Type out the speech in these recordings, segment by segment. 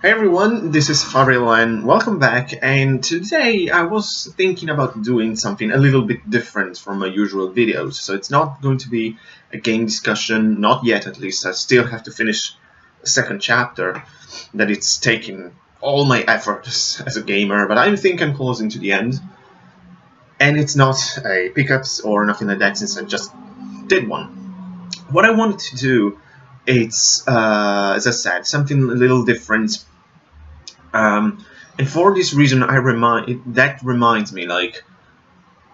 Hey everyone, this is Fabriel and welcome back. And today I was thinking about doing something a little bit different from my usual videos. So it's not going to be a game discussion, not yet at least. I still have to finish the second chapter that it's taking all my efforts as a gamer, but I think I'm closing to the end. And it's not a pickups or nothing like that since I just did one. What I wanted to do, it's, as I said, something a little different. And for this reason, that reminds me, like,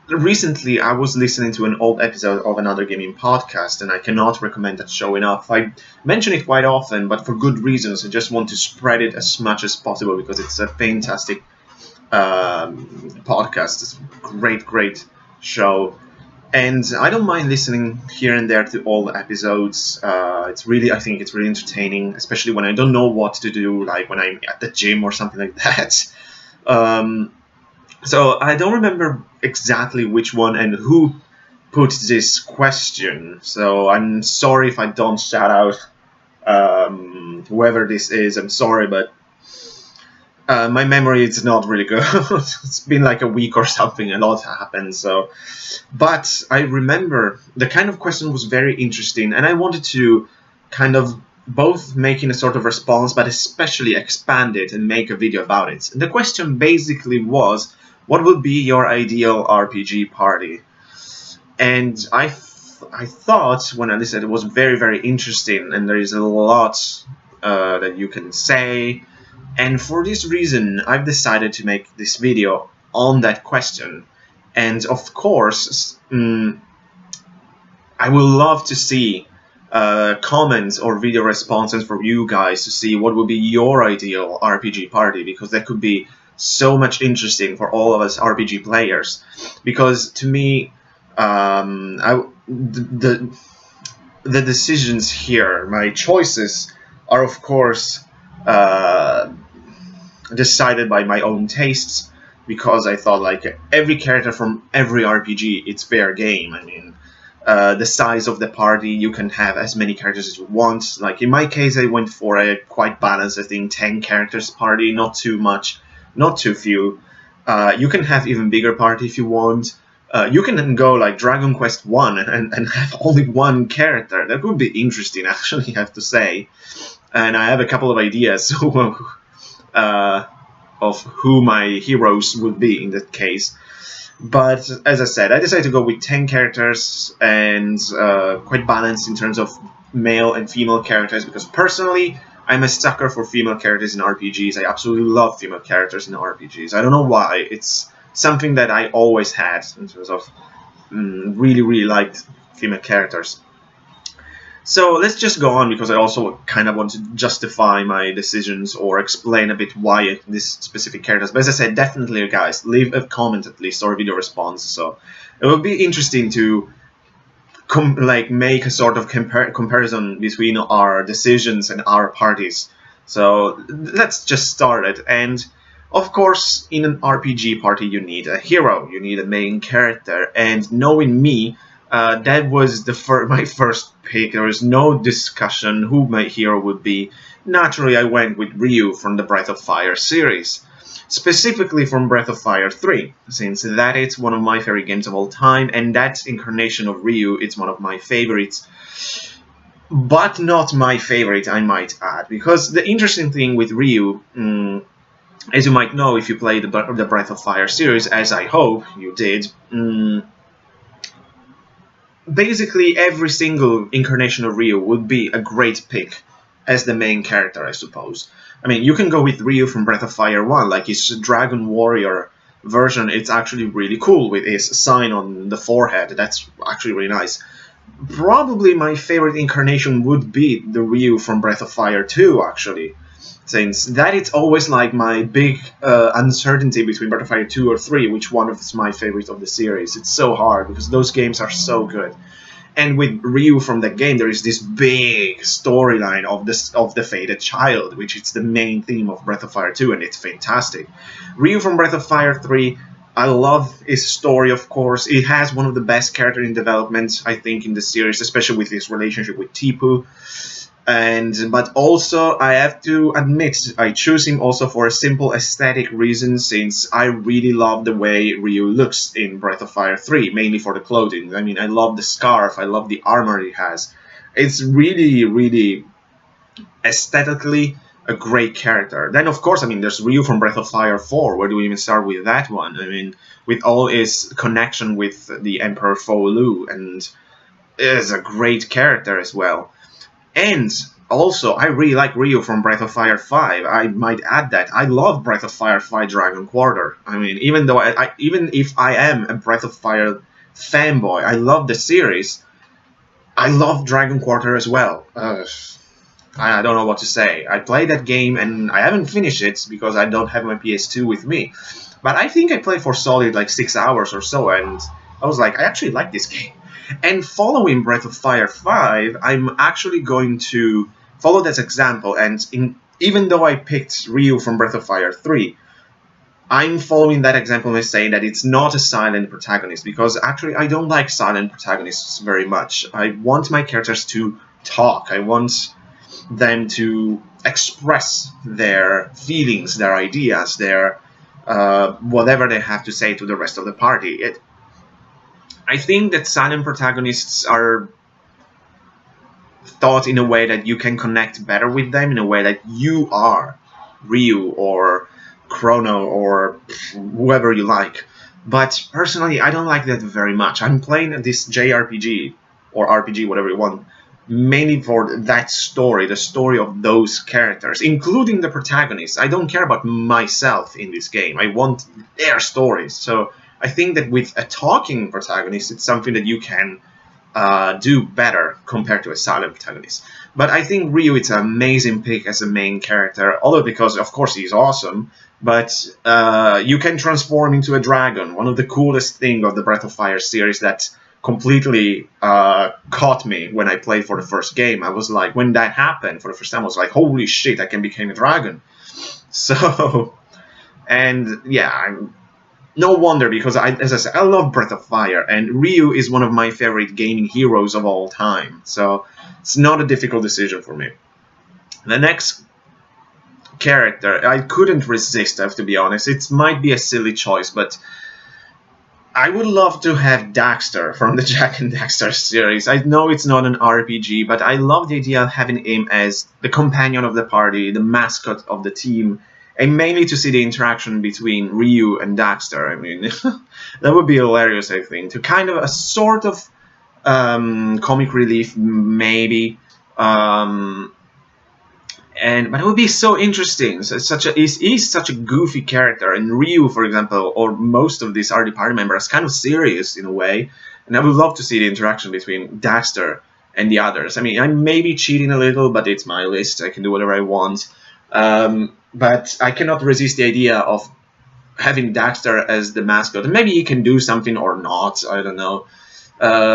recently I was listening to an old episode of another gaming podcast, and I cannot recommend that show enough. I mention it quite often, but for good reasons. I just want to spread it as much as possible because it's a fantastic podcast. It's a great show. And I don't mind listening here and there to all the episodes. I think it's really entertaining, especially when I don't know what to do, like when I'm at the gym or something like that. So I don't remember exactly which one and who put this question. So I'm sorry if I don't shout out whoever this is. I'm sorry, but my memory is not really good. It's been like a week or something, a lot happened. So, but I remember the kind of question was very interesting, and I wanted to kind of both making a sort of response, but especially expand it and make a video about it. And the question basically was, what would be your ideal RPG party? And I thought when I listened, it was very interesting, and there is a lot that you can say. And for this reason, I've decided to make this video on that question. And of course, I would love to see comments or video responses from you guys to see what would be your ideal RPG party, because that could be so much interesting for all of us RPG players. Because to me, the decisions here, my choices, are of course decided by my own tastes, because I thought like every character from every RPG, it's fair game. I mean, the size of the party, you can have as many characters as you want. Like in my case, I went for a quite balanced, I think 10 characters party, not too much, not too few. You can have even bigger party if you want. You can go like Dragon Quest 1 and have only one character. That would be interesting, actually, I have to say. And I have a couple of ideas of who my heroes would be in that case. But as I said, I decided to go with 10 characters and quite balanced in terms of male and female characters, because personally I'm a sucker for female characters in RPGs. I absolutely love female characters in RPGs. I don't know why. It's something that I always had in terms of really liked female characters. So let's just go on, because I also kind of want to justify my decisions or explain a bit why this specific characters. But as I said, definitely, guys, leave a comment at least or a video response. So it will be interesting to make a sort of comparison between our decisions and our parties. So let's just start it. And of course, in an RPG party, you need a hero, you need a main character. And knowing me, that was my first pick. There was no discussion who my hero would be. Naturally, I went with Ryu from the Breath of Fire series, specifically from Breath of Fire 3, since that is one of my favorite games of all time, and that incarnation of Ryu, it's one of my favorites. But not my favorite, I might add, because the interesting thing with Ryu, as you might know if you played the Breath of Fire series, as I hope you did, basically every single incarnation of Ryu would be a great pick as the main character, I suppose. I mean, you can go with Ryu from Breath of Fire 1, like his Dragon Warrior version. It's actually really cool with his sign on the forehead. That's actually really nice. Probably my favorite incarnation would be the Ryu from Breath of Fire 2, actually, since that it's always like my big uncertainty between Breath of Fire 2 or 3, which one is my favorite of the series. It's so hard because those games are so good. And with Ryu from that game, there is this big storyline of the fated child, which is the main theme of Breath of Fire 2, and it's fantastic. Ryu from Breath of Fire 3, I love his story, of course. It has one of the best characters in development, I think, in the series, especially with his relationship with Tipu. But also I have to admit I choose him also for a simple aesthetic reason, since I really love the way Ryu looks in Breath of Fire 3, mainly for the clothing. I mean, I love the scarf, I love the armor he has. It's really aesthetically a great character. Then of course, I mean, there's Ryu from Breath of Fire 4. Where do we even start with that one? I mean, with all his connection with the Emperor Lu, and is a great character as well. And also, I really like Ryu from Breath of Fire 5. I might add that. I love Breath of Fire 5 Dragon Quarter. I mean, even though even if I am a Breath of Fire fanboy, I love the series. I love Dragon Quarter as well. I don't know what to say. I played that game and I haven't finished it because I don't have my PS2 with me. But I think I played for solid like 6 hours or so, and I was like, I actually like this game. And following Breath of Fire 5, I'm actually going to follow that example, and even though I picked Ryu from Breath of Fire 3, I'm following that example by saying that it's not a silent protagonist, because actually I don't like silent protagonists very much. I want my characters to talk. I want them to express their feelings, their ideas, their whatever they have to say to the rest of the party. I think that silent protagonists are thought in a way that you can connect better with them, in a way that you are Ryu or Chrono or whoever you like. But personally, I don't like that very much. I'm playing this JRPG, or RPG, whatever you want, mainly for that story, the story of those characters, including the protagonists. I don't care about myself in this game. I want their stories. So I think that with a talking protagonist, it's something that you can do better compared to a silent protagonist. But I think Ryu is an amazing pick as a main character, although because, of course, he's awesome, but you can transform into a dragon. One of the coolest things of the Breath of Fire series that completely caught me when I played for the first game. I was like, when that happened for the first time, I was like, holy shit, I can become a dragon. So, and yeah, no wonder, because as I said, I love Breath of Fire, and Ryu is one of my favorite gaming heroes of all time. So it's not a difficult decision for me. The next character, I couldn't resist, I have to be honest. It might be a silly choice, but I would love to have Daxter from the Jak and Daxter series. I know it's not an RPG, but I love the idea of having him as the companion of the party, the mascot of the team, and mainly to see the interaction between Ryu and Daxter. I mean, that would be hilarious, I think. To kind of a sort of comic relief, maybe. But it would be so interesting. So he's such a goofy character, and Ryu, for example, or most of these RD party members, kind of serious in a way. And I would love to see the interaction between Daxter and the others. I mean, I may be cheating a little, but it's my list. I can do whatever I want. But I cannot resist the idea of having Daxter as the mascot. And maybe he can do something or not. I don't know.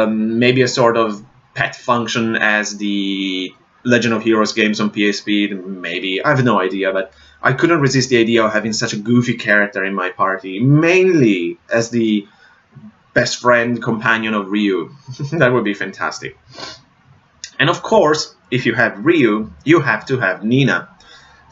Maybe a sort of pet function as the Legend of Heroes games on PSP, maybe. I have no idea, but I couldn't resist the idea of having such a goofy character in my party, mainly as the best friend, companion of Ryu. That would be fantastic. And of course, if you have Ryu, you have to have Nina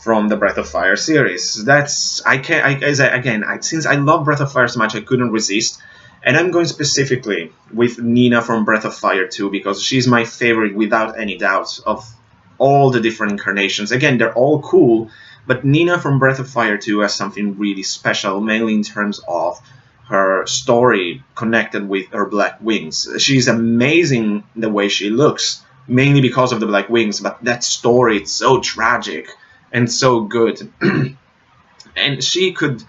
from the Breath of Fire series. Since I love Breath of Fire so much, I couldn't resist. And I'm going specifically with Nina from Breath of Fire 2, because she's my favorite without any doubt of all the different incarnations. Again, they're all cool, but Nina from Breath of Fire 2 has something really special, mainly in terms of her story connected with her black wings. She's amazing the way she looks, mainly because of the black wings, but that story, it's so tragic and so good. And she could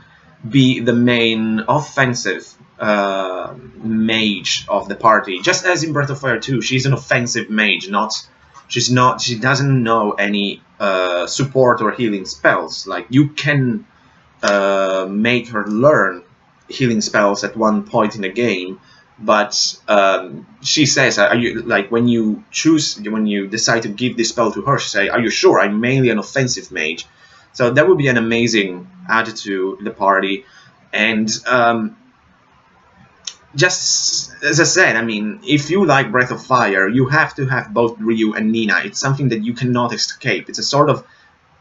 be the main offensive mage of the party, just as in Breath of Fire 2. She's an offensive mage, she doesn't know any support or healing spells. Like, you can make her learn healing spells at one point in the game, but she says, are you, like, when you decide to give this spell to her, she say, are you sure? I'm mainly an offensive mage. So that would be an amazing add to the party. And just as I said, I mean, if you like Breath of Fire, you have to have both Ryu and Nina. It's something that you cannot escape. It's a sort of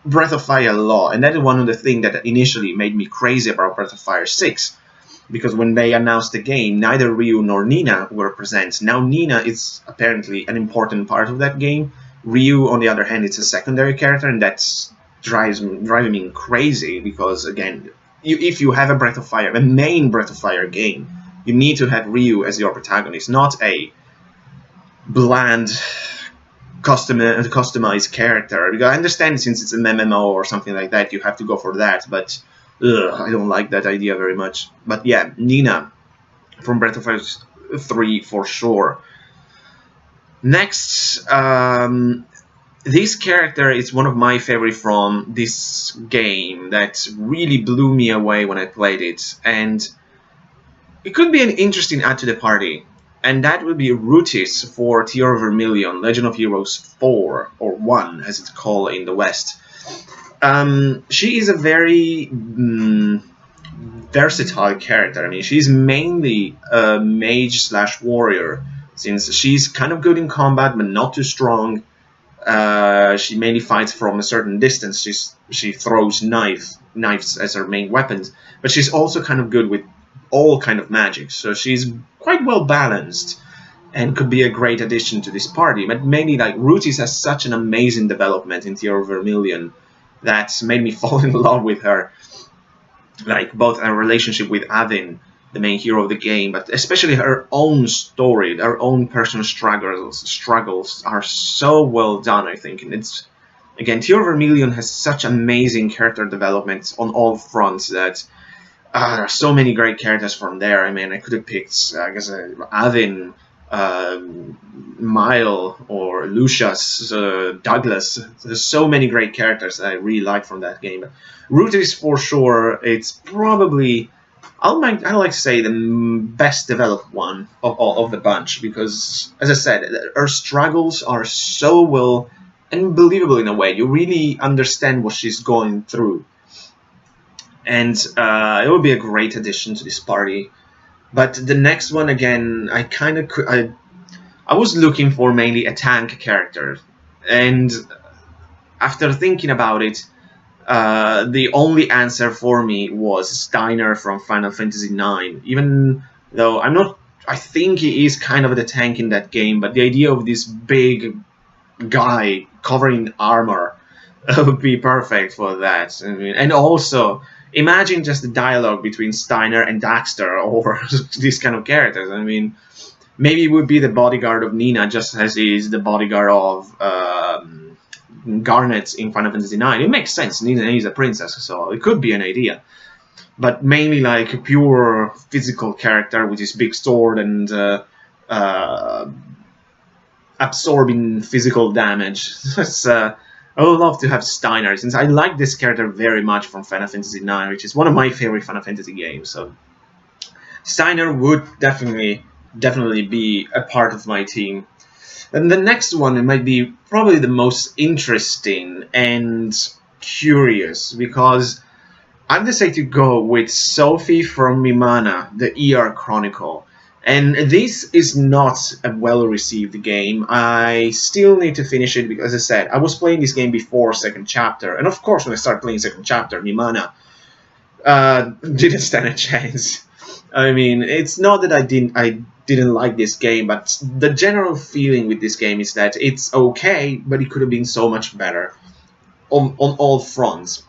Breath of Fire law, and that is one of the things that initially made me crazy about Breath of Fire 6. Because when they announced the game, neither Ryu nor Nina were present. Now Nina is apparently an important part of that game. Ryu, on the other hand, is a secondary character, and that's driving me crazy. Because again, if you have a Breath of Fire, a main Breath of Fire game, you need to have Ryu as your protagonist, not a bland, customized character. Because I understand since it's an MMO or something like that, you have to go for that, but I don't like that idea very much. But yeah, Nina from Breath of Fire 3 for sure. Next, this character is one of my favorite from this game that really blew me away when I played it, and it could be an interesting add to the party, and that would be Rutis for Tear of Vermilion, Legend of Heroes 4, or 1 as it's called in the West. She is a very versatile character. I mean, she's mainly a mage/warrior, since she's kind of good in combat, but not too strong. She mainly fights from a certain distance. She throws knives as her main weapons, but she's also kind of good with all kind of magic. So she's quite well balanced and could be a great addition to this party. But mainly, like, Rutis has such an amazing development in Tear of Vermilion that made me fall in love with her. Like, both her relationship with Avin, the main hero of the game, but especially her own story, her own personal struggles are so well done, I think. And it's, again, Tear of Vermilion has such amazing character development on all fronts that there are so many great characters from there. I mean, I could have picked, I guess, Avin, Mile, or Lucius, Douglas. There's so many great characters that I really like from that game. But Rutis, for sure, it's probably, I like to say, the best developed one of the bunch, because, as I said, her struggles are so well and believable in a way. You really understand what she's going through. And it would be a great addition to this party. But the next one, again, I was looking for mainly a tank character. And after thinking about it, the only answer for me was Steiner from Final Fantasy IX. Even though I think he is kind of the tank in that game, but the idea of this big guy covering armor would be perfect for that. I mean, and also, imagine just the dialogue between Steiner and Daxter over these kind of characters. I mean, maybe he would be the bodyguard of Nina, just as he is the bodyguard of Garnet in Final Fantasy IX. It makes sense. Nina is a princess, so it could be an idea. But mainly like a pure physical character with his big sword and absorbing physical damage. I would love to have Steiner, since I like this character very much from Final Fantasy IX, which is one of my favorite Final Fantasy games. So Steiner would definitely be a part of my team. And the next one, it might be probably the most interesting and curious, because I've decided to go with Sophie from Mimana, the ER Chronicle. And this is not a well-received game. I still need to finish it because, as I said, I was playing this game before second chapter. And of course, when I started playing second chapter, Mimana didn't stand a chance. I mean, it's not that I didn't like this game, but the general feeling with this game is that it's okay, but it could have been so much better on all fronts.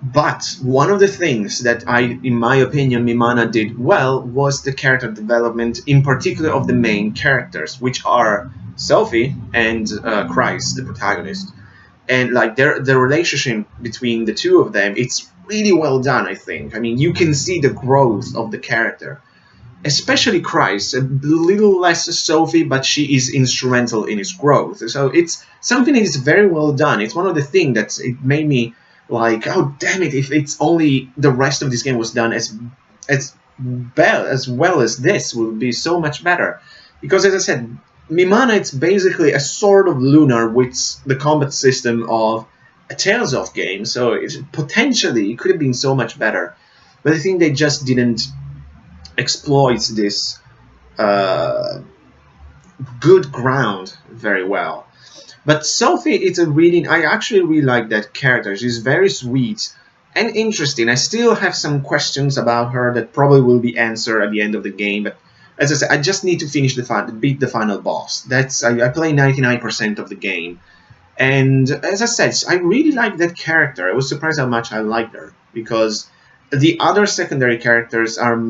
But one of the things that in my opinion, Mimana did well was the character development, in particular of the main characters, which are Sophie and Christ, the protagonist. And like the relationship between the two of them, it's really well done, I think. I mean, you can see the growth of the character. Especially Christ, a little less Sophie, but she is instrumental in his growth. So it's something that is very well done. It's one of the things that it made me like, oh damn it, if it's only the rest of this game was done as well as this, would be so much better. Because as I said, Mimana, it's basically a sort of Lunar with the combat system of a Tales of game, so potentially it could have been so much better. But I think they just didn't exploits this good ground very well. But Sophie, it's a really, I actually really like that character. She's very sweet and interesting. I still have some questions about her that probably will be answered at the end of the game. But as I said, I just need to finish beat the final boss. I play 99% of the game. And as I said, I really like that character. I was surprised how much I liked her, because the other secondary characters are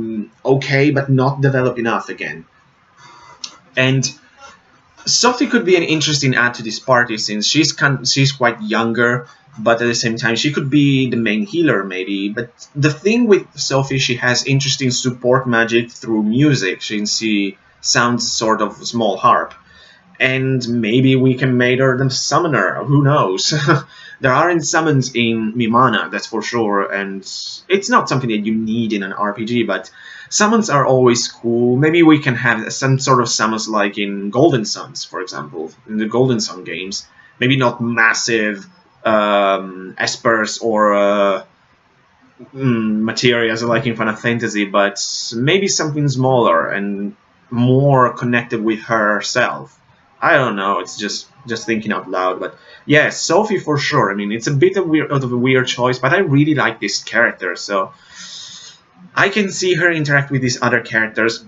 okay, but not developed enough again. And Sophie could be an interesting add to this party, since she's quite younger, but at the same time she could be the main healer maybe. But the thing with Sophie, she has interesting support magic through music, since she sounds sort of small harp. And maybe we can make her the summoner, who knows? There aren't summons in Mimana, that's for sure, and it's not something that you need in an RPG, but summons are always cool. Maybe we can have some sort of summons like in Golden Suns, for example, in the Golden Sun games. Maybe not massive espers or materials like in Final Fantasy, but maybe something smaller and more connected with herself. I don't know, it's just thinking out loud, but yeah, Sophie for sure. I mean, it's a bit of a weird choice, but I really like this character, so I can see her interact with these other characters,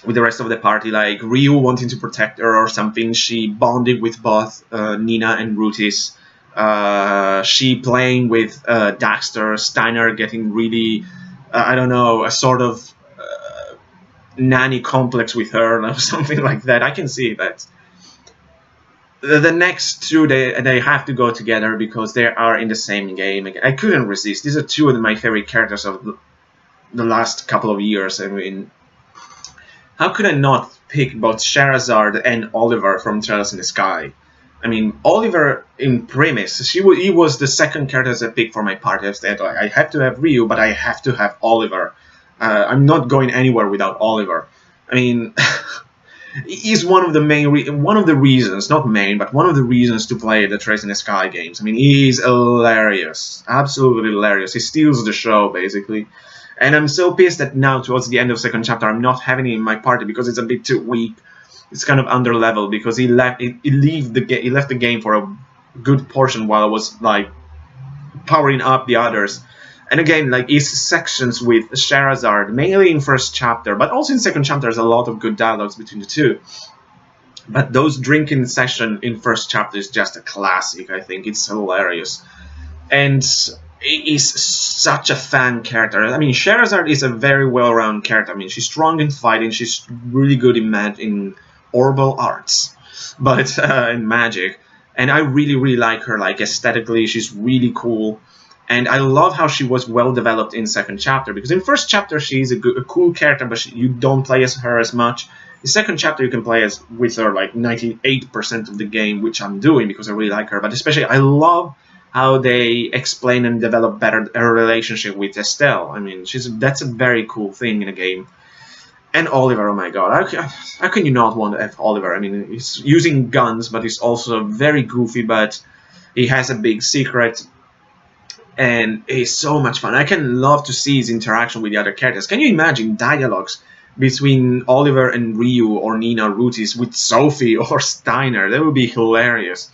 with the rest of the party, like Ryu wanting to protect her or something. She bonded with both Nina and Rutis. She playing with Daxter, Steiner getting really, I don't know, a sort of nanny complex with her or something like that. I can see that. The next two, they have to go together because they are in the same game. I couldn't resist. These are two of my favorite characters of the last couple of years. I mean, how could I not pick both Sherazard and Oliver from Trails in the Sky? I mean, Oliver in premise, he was the second character I picked for my party. I have to have Ryu, but I have to have Oliver. I'm not going anywhere without Oliver. I mean, he's one of the reasons, not main, but one of the reasons to play the Trails in the Sky games. I mean, he's hilarious, absolutely hilarious. He steals the show, basically. And I'm so pissed that now, towards the end of second chapter, I'm not having him in my party because it's a bit too weak. It's kind of under level because he left the game for a good portion while I was like powering up the others. And again, like his sections with Sherazard, mainly in first chapter, but also in second chapter, there's a lot of good dialogues between the two. But those drinking session in first chapter is just a classic. I think it's hilarious, and is such a fan character. I mean, Sherazard is a very well-rounded character. I mean, she's strong in fighting, she's really good in orbal arts, but in magic. And I really like her. Like aesthetically, she's really cool. And I love how she was well developed in second chapter, because in first chapter she's a cool character, but you don't play as her as much. In second chapter you can play with her like 98% of the game, which I'm doing because I really like her. But especially I love how they explain and develop better her relationship with Estelle. I mean, that's a very cool thing in a game. And Oliver, oh my god, how can you not want to have Oliver? I mean, he's using guns, but he's also very goofy, but he has a big secret, and he's so much fun. I can love to see his interaction with the other characters. Can you imagine dialogues between Oliver and Ryu or Nina Rutis with Sophie or Steiner? That would be hilarious.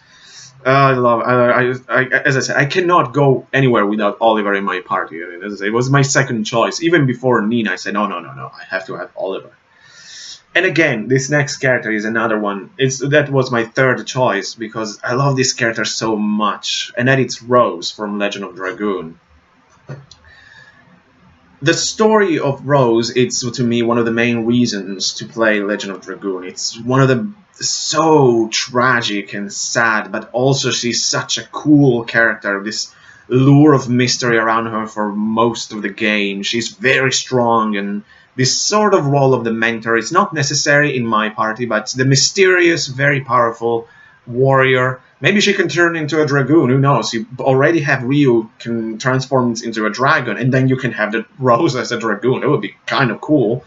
As I said, I cannot go anywhere without Oliver in my party. I mean, as I say, it was my second choice. Even before Nina, I said, no, I have to have Oliver. And again, this next character is another one. That was my third choice because I love this character so much. And that it's Rose from Legend of Dragoon. The story of Rose, it's to me one of the main reasons to play Legend of Dragoon. It's one of the so tragic and sad, but also she's such a cool character. This lure of mystery around her for most of the game. She's very strong, and this sort of role of the mentor is not necessary in my party, but the mysterious, very powerful warrior. Maybe she can turn into a dragoon, who knows? You already have Ryu can transform into a dragon, and then you can have the Rose as a dragoon. That would be kind of cool.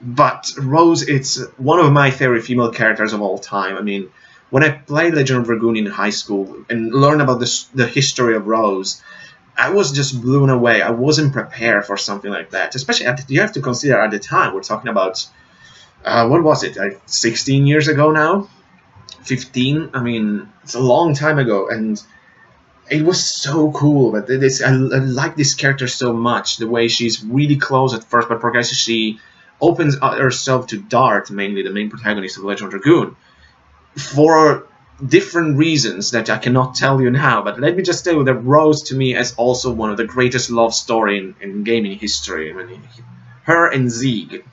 But Rose, it's one of my favorite female characters of all time. I mean, when I played Legend of Dragoon in high school and learned about the history of Rose, I was just blown away. I wasn't prepared for something like that. Especially, you have to consider at the time, we're talking about, what was it, like 16 years ago now? 15? I mean, it's a long time ago, and it was so cool. But I like this character so much. The way she's really close at first, but progressively she opens herself to Dart, mainly the main protagonist of Legend of Dragoon, for different reasons that I cannot tell you now. But let me just tell you that Rose, to me, is also one of the greatest love story in gaming history. I mean, her and Zeeg.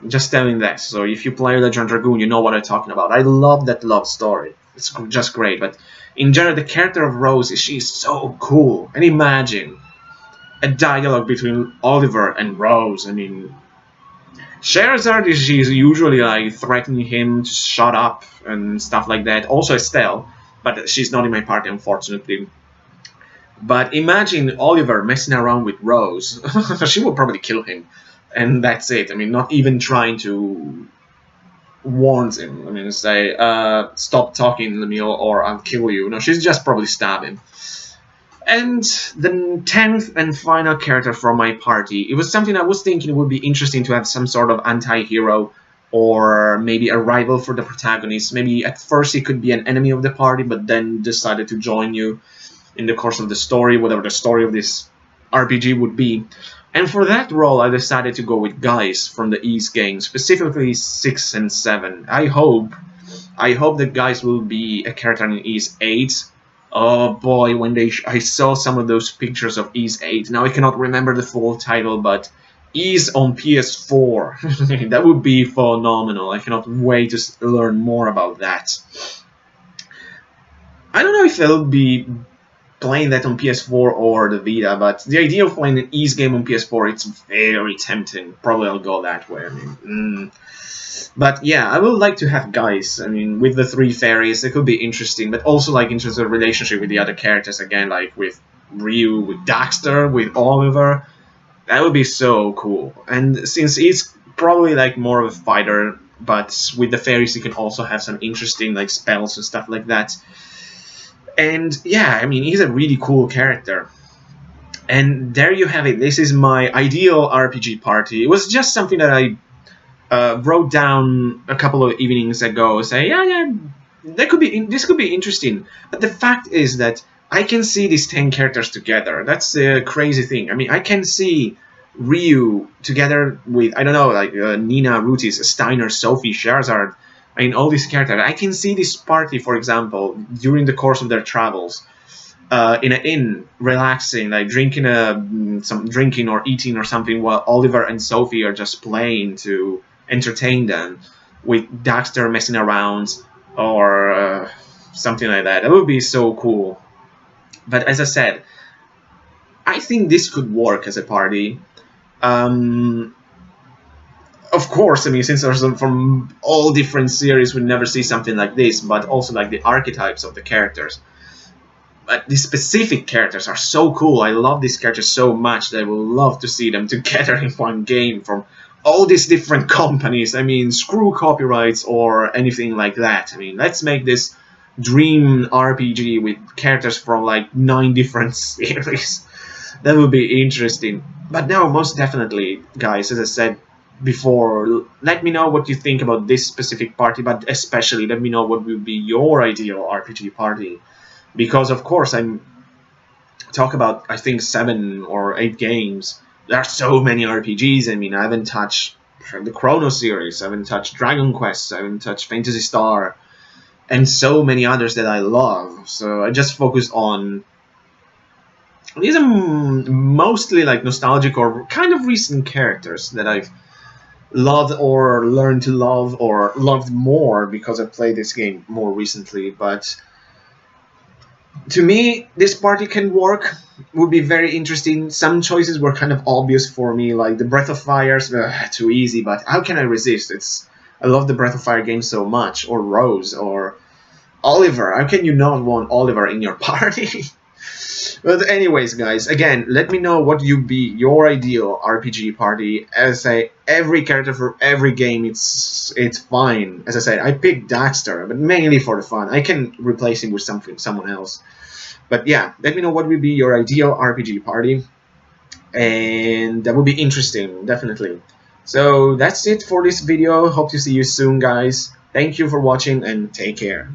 Just telling that. So if you play Legend of Dragoon, you know what I'm talking about. I love that love story. It's just great. But in general, the character of Rose, she's so cool. And imagine a dialogue between Oliver and Rose. I mean, Scheherazade, she's usually like threatening him to shut up and stuff like that. Also Estelle, but she's not in my party, unfortunately. But imagine Oliver messing around with Rose. She would probably kill him. And that's it. I mean, not even trying to warn him. I mean, say, stop talking to me or I'll kill you. No, she's just probably stab him. And the 10th and final character from my party, it was something I was thinking it would be interesting to have some sort of anti-hero or maybe a rival for the protagonist. Maybe at first he could be an enemy of the party, but then decided to join you in the course of the story, whatever the story of this RPG would be. And for that role, I decided to go with Guys from the Ys game, specifically 6 and 7. I hope that Guys will be a character in Ys 8. Oh boy, when I saw some of those pictures of Ys 8, now I cannot remember the full title, but Ys on PS4. That would be phenomenal. I cannot wait to learn more about that. I don't know if I'll be playing that on PS4 or the Vita, but the idea of playing an Ys game on PS4, it's very tempting. Probably I'll go that way. I mean, But yeah, I would like to have Guys. I mean, with the 3 fairies, it could be interesting, but also like in terms of relationship with the other characters, again, like with Ryu, with Daxter, with Oliver. That would be so cool. And since he's probably like more of a fighter, but with the fairies, he can also have some interesting like spells and stuff like that. And yeah, I mean, he's a really cool character. And there you have it. This is my ideal RPG party. It was just something that I wrote down a couple of evenings ago. Say, yeah, this could be interesting. But the fact is that I can see these 10 characters together. That's the crazy thing. I mean, I can see Ryu together with, I don't know, like Nina, Rutis, Steiner, Sophie, Scheherazade. I mean, all these characters. I can see this party, for example, during the course of their travels, in an inn, relaxing, like drinking some drinking or eating or something, while Oliver and Sophie are just playing to entertain them, with Daxter messing around or something like that. That would be so cool. But as I said, I think this could work as a party. Of course, I mean, since there's from all different series, we never see something like this, but also like the archetypes of the characters. But the specific characters are so cool. I love these characters so much that I would love to see them together in one game from all these different companies. I mean, screw copyrights or anything like that. I mean, let's make this dream RPG with characters from like 9 different series. That would be interesting. But no, most definitely, guys, as I said before, let me know what you think about this specific party, but especially let me know what would be your ideal RPG party. Because of course I'm talk about, I think, 7 or 8 games. There are so many RPGs. I mean, I haven't touched the Chrono series, I haven't touched Dragon Quest, I haven't touched Phantasy Star, and so many others that I love. So I just focus on these are mostly like nostalgic or kind of recent characters that I've loved or learned to love or loved more because I played this game more recently. But to me, this party can work, would be very interesting. Some choices were kind of obvious for me, like the Breath of Fire's too easy, but how can I resist? I love the Breath of Fire game so much, or Rose, or Oliver. How can you not want Oliver in your party? But anyways, guys, again, let me know what would be your ideal RPG party. As I say, every character for every game, it's fine. As I said, I picked Daxter, but mainly for the fun. I can replace him with someone else. But yeah, let me know what would be your ideal RPG party, and that would be interesting, definitely. So that's it for this video. Hope to see you soon, guys. Thank you for watching, and take care.